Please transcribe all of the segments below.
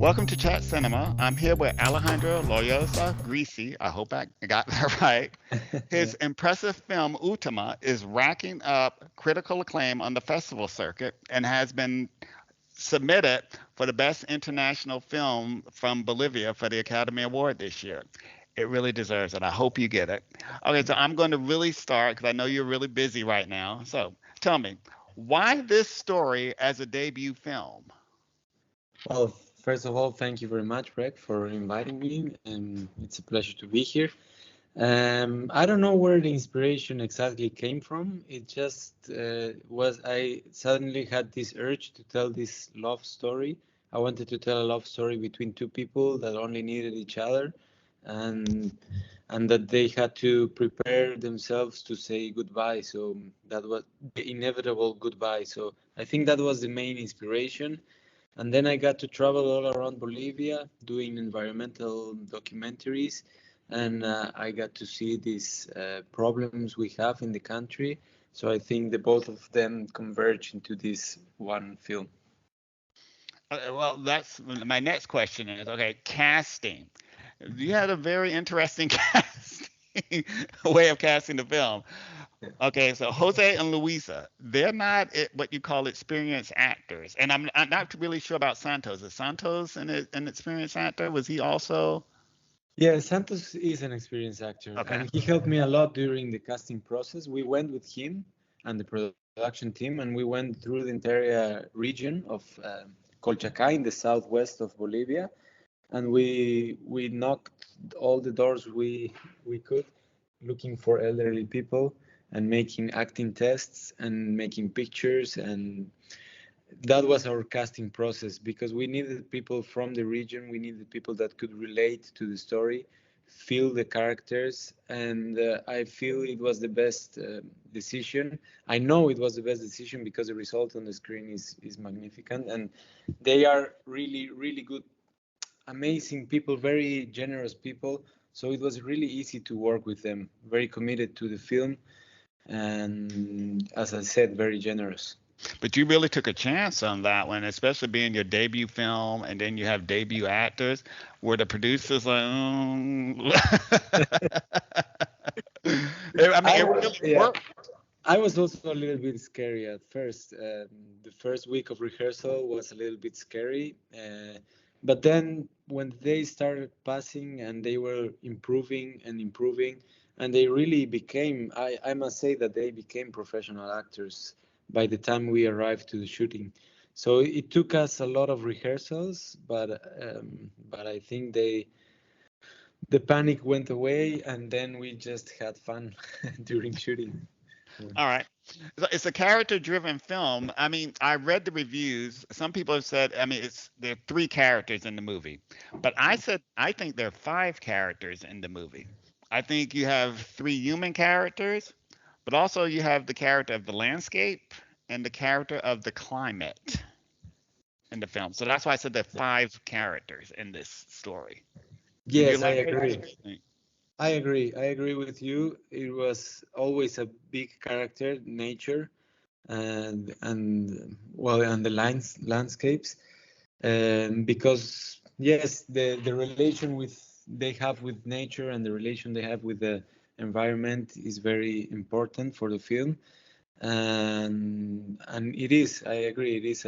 Welcome to Chat Cinema. I'm here with Alejandro Loayza Grisis. I hope I got that right. Yeah. His impressive film UTAMA is racking up critical acclaim on the festival circuit and has been submitted for the Best International Film from Bolivia for the Academy Award this year. It really deserves it. I hope you get it. Okay, so I'm going to really start because I know you're really busy right now. So tell me, why this story as a debut film? Well, first of all, thank you very much, Greg, for inviting me, and it's a pleasure to be here. I don't know where the inspiration exactly came from. It just was I suddenly had this urge to tell this love story. I wanted to tell a love story between two people that only needed each other, and and that they had to prepare themselves to say goodbye. So that was the inevitable goodbye. So I think that was the main inspiration. And then I got to travel all around Bolivia doing environmental documentaries, and I got to see these problems we have in the country. So I think the both of them converge into this one film. Well, that's my next question is okay, casting. You had a very interesting casting way of casting the film. Okay, so Jose and Luisa, they're not what you call experienced actors, and I'm not really sure about Santos. Is Santos an experienced actor? Was he also? Yeah, Santos is an experienced actor, Okay. and he helped me a lot during the casting process. We went with him and the production team, and we went through the entire region of Colchacá in the southwest of Bolivia, and we knocked all the doors we could, looking for elderly people and making acting tests and making pictures, and that was our casting process because we needed people from the region. We needed people that could relate to the story, feel the characters, and I feel it was the best decision. I know it was the best decision because the result on the screen is magnificent, and they are really good, amazing people, very generous people. So it was really easy to work with them, very committed to the film, and as I said, very generous. But you really took a chance on that one, especially being your debut film, and then you have debut actors. Were the producers like, I mean, I it was, really yeah, worked. I was also a little bit scary at first. The first week of rehearsal was a little bit scary, but then when they started passing and they were improving and improving, and they really became, I must say that they became professional actors by the time we arrived to the shooting. So it took us a lot of rehearsals, but I think the panic went away, and then we just had fun during shooting. All right. So it's a character-driven film. I mean, I read the reviews. Some people have said, I mean, there are three characters in the movie, but I said I think there are five characters in the movie. I think you have three human characters, but also you have the character of the landscape and the character of the climate in the film. So that's why I said there are five characters in this story. Would you Yes, I elaborate? agree. I agree. I agree with you. It was always a big character, nature, and well, and the landscapes, because yes, the relation with they have with nature and the relation they have with the environment is very important for the film, and it is. I agree. It is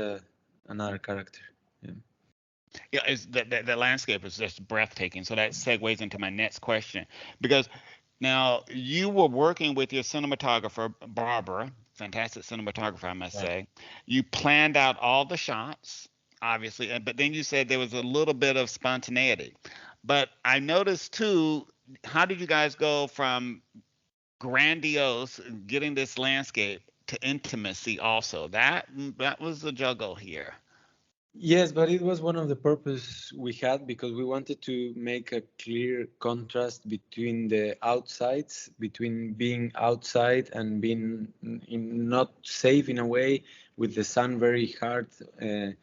another character. Yeah. Yeah, the landscape is just breathtaking. So that segues into my next question, because now you were working with your cinematographer Barbara, fantastic cinematographer, I must Yeah. say. You planned out all the shots, obviously, but then you said there was a little bit of spontaneity. But I noticed too, how did you guys go from grandiose, getting this landscape, to intimacy also? That was the juggle here. Yes, but it was one of the purpose we had because we wanted to make a clear contrast between the outsides, between being outside and being not safe in a way, with the sun very hard, and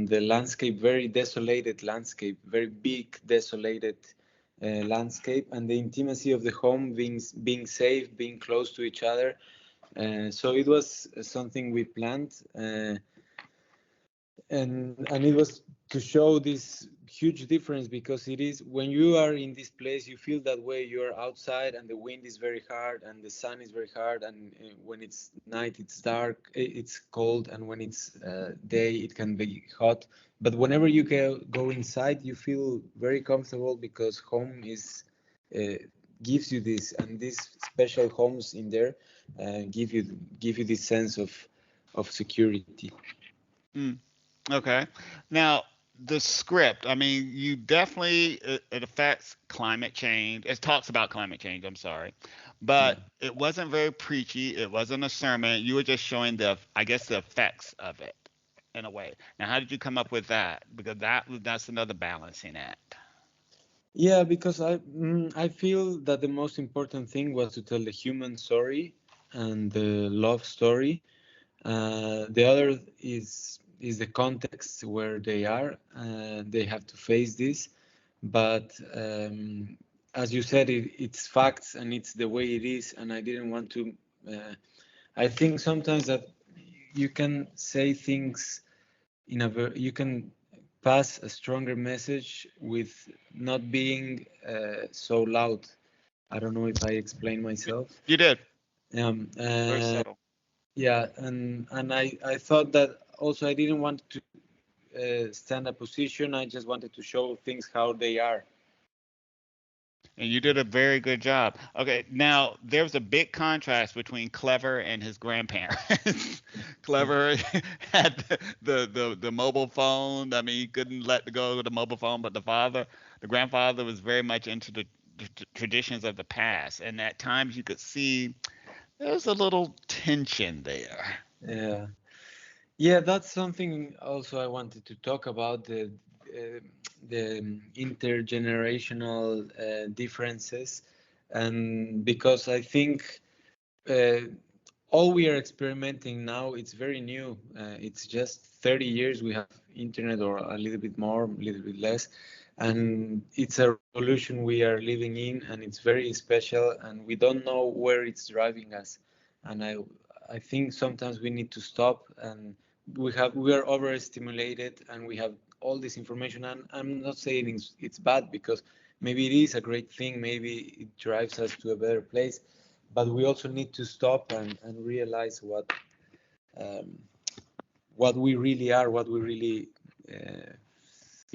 the landscape very desolated landscape, very big desolated landscape, and the intimacy of the home being safe, being close to each other. So it was something we planned. And it was to show this huge difference, because it is when you are in this place you feel that way. You are outside and the wind is very hard and the sun is very hard, and when it's night it's dark, it's cold, and when it's day it can be hot. But whenever you go inside you feel very comfortable, because home is gives you this, and these special homes in there give you this sense of security. Mm. Okay. Now, the script, I mean, you definitely, it affects climate change. It talks about climate change, I'm sorry. Yeah. But it wasn't very preachy. It wasn't a sermon. You were just showing I guess, the effects of it in a way. Now, how did you come up with that? Because that's another balancing act. Yeah, because I feel that the most important thing was to tell the human story and the love story. The other is the context where they are. They have to face this, but as you said, it's facts and it's the way it is. And I didn't want to. I think sometimes that you can say things you can pass a stronger message with not being so loud. I don't know if I explain myself. You did. Um, Very uh, subtle. yeah, and I thought that also I didn't want to stand a position. I just wanted to show things how they are. And you did a very good job. Okay, now there's a big contrast between Clever and his grandparents. Clever had the mobile phone. I mean, he couldn't let go of the mobile phone, but the grandfather, was very much into the traditions of the past. And at times you could see there's a little tension there. Yeah. Yeah, that's something also I wanted to talk about, the intergenerational differences, and because I think uh, all we are experimenting now, it's very new. It's just 30 years we have internet, or a little bit more, a little bit less, and it's a revolution we are living in, and it's very special, and we don't know where it's driving us. And I think sometimes we need to stop, and we are overstimulated, and we have all this information. And I'm not saying it's bad, because maybe it is a great thing, maybe it drives us to a better place, but we also need to stop and realize um, what we really are, what we really uh,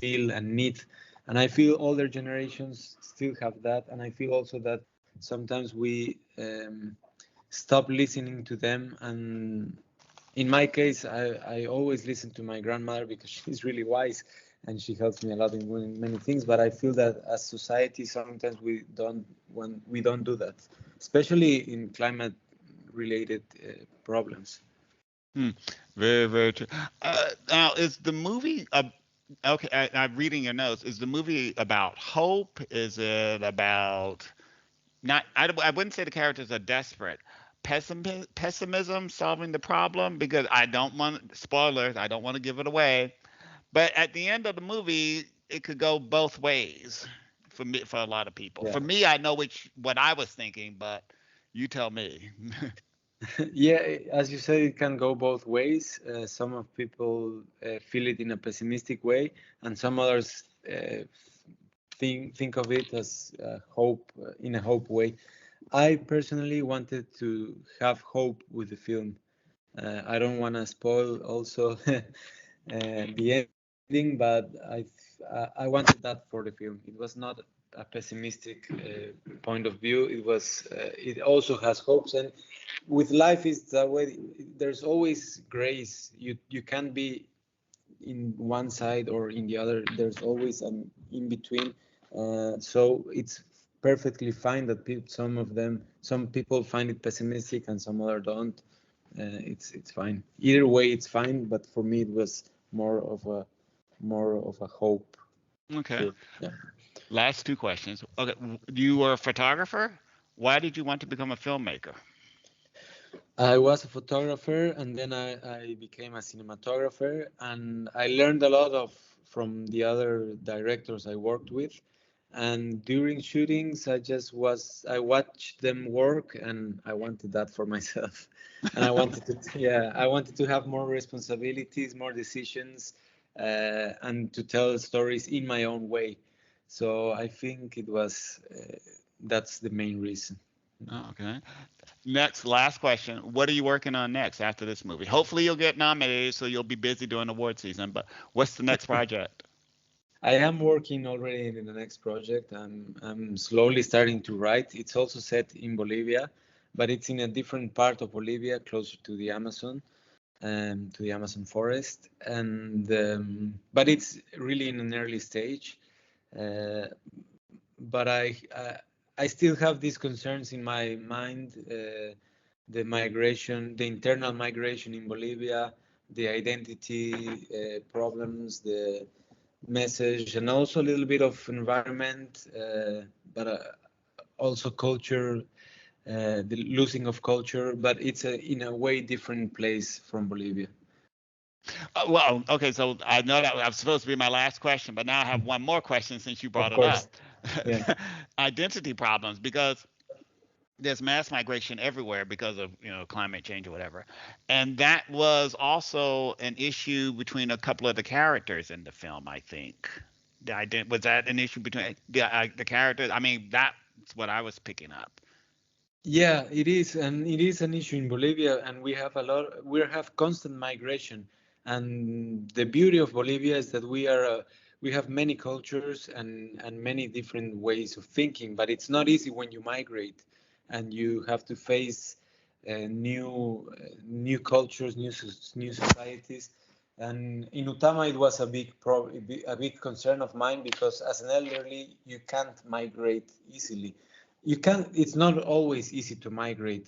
feel and need. And I feel older generations still have that, and I feel also that sometimes we stop listening to them. And in my case, I always listen to my grandmother, because she's really wise and she helps me a lot in many things. But I feel that as society, sometimes we don't do that, especially in climate related problems. Hmm. Very, very true. Now, is the movie okay? I'm reading your notes. Is the movie about hope? Is it about not? I wouldn't say the characters are desperate. Pessimism, solving the problem. Because I don't want spoilers. I don't want to give it away. But at the end of the movie, it could go both ways for me, for a lot of people. Yeah. For me, I know what I was thinking, but you tell me. Yeah, as you said, it can go both ways. Some of people feel it in a pessimistic way, and some others think of it as hope, in a hope way. I personally wanted to have hope with the film. I don't want to spoil also the ending, but I wanted that for the film. It was not a pessimistic point of view. It also has hopes, and with life is that way. There's always grace. You can't be in one side or in the other. There's always an in between. So it's perfectly fine that some people find it pessimistic and some other don't. It's fine. Either way, it's fine. But for me, it was more of a hope. Okay. Film. Yeah. Last two questions. Okay, you were a photographer. Why did you want to become a filmmaker? I was a photographer, and then I became a cinematographer, and I learned a lot from the other directors I worked with. And during shootings, I watched them work, and I wanted that for myself. And I wanted to, yeah, I wanted to have more responsibilities, more decisions, and to tell stories in my own way. So I think it was that's the main reason. Oh, okay. Next, last question. What are you working on next after this movie? Hopefully you'll get nominated, so you'll be busy during award season. But what's the next project? I am working already in the next project. I'm slowly starting to write. It's also set in Bolivia, but it's in a different part of Bolivia, closer to the Amazon forest. And but it's really in an early stage. Uh, but I still have these concerns in my mind: the migration, the internal migration in Bolivia, the identity problems, the message, and also a little bit of environment, but also culture, the losing of culture. But it's in a way different place from Bolivia. Well, okay, so I know that was supposed to be my last question, but now I have one more question since you brought Of it up. course, yeah. Identity problems, because there's mass migration everywhere because of climate change or whatever, and that was also an issue between a couple of the characters in the film. I think was that an issue between the characters? I mean, that's what I was picking up. Yeah, it is, and it is an issue in Bolivia, and we have a lot. We have constant migration, and the beauty of Bolivia is that we have many cultures and many different ways of thinking. But it's not easy when you migrate, and you have to face new cultures, new societies. And in Utama, it was a big concern of mine because as an elderly, you can't migrate easily. You can It's not always easy to migrate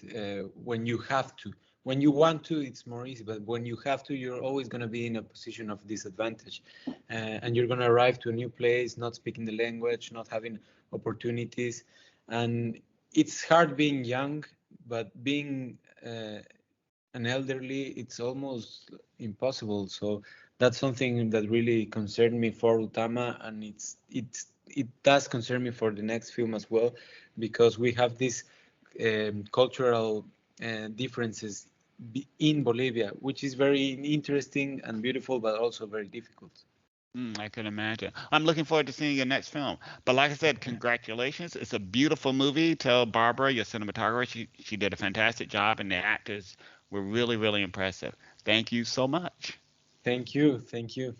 when you have to. When you want to, it's more easy, but when you have to, you're always going to be in a position of disadvantage, and you're going to arrive to a new place not speaking the language, not having opportunities. And it's hard being young, but being an elderly, it's almost impossible. So that's something that really concerned me for Utama, and it does concern me for the next film as well, because we have these cultural differences in Bolivia, which is very interesting and beautiful, but also very difficult. I can imagine. I'm looking forward to seeing your next film. But like I said, congratulations. It's a beautiful movie. Tell Barbara, your cinematographer, she did a fantastic job, and the actors were really, really impressive. Thank you so much. Thank you. Thank you.